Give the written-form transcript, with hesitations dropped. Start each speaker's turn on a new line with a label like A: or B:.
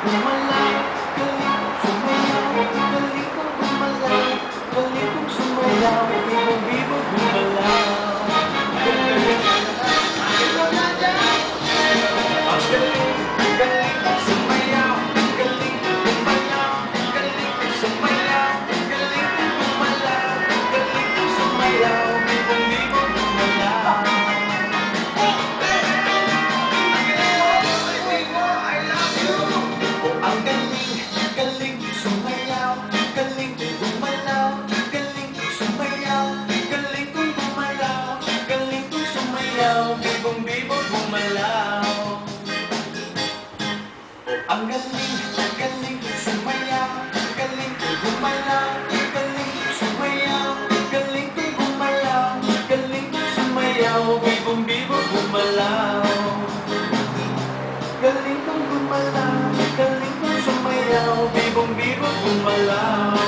A: gumalaw, galing kong sumayaw, galing kong gumalaw, galing kong sumayaw, bibong-bibong gumalaw. Ang galing, galing kong sumayaw, galing kong gumalaw, galing kong sumayaw, galing kong gumalaw, galing kong sumayaw, bibong-bibong gumalaw. Ang galing, galing sumayaw, galing kong gumalaw, galing kong sumayaw, galing kong gumalaw, galing kong sumayaw, bibong-bibong gumalaw. Ang galing, galing kong sumayaw, galing kong gumalaw, galing kong sumayaw, galing kong gumalaw, galing kong sumayaw, bibong-bibong gumalaw. Galing kong gumalaw, galing kong sumayaw, bibong-bibong gumalaw.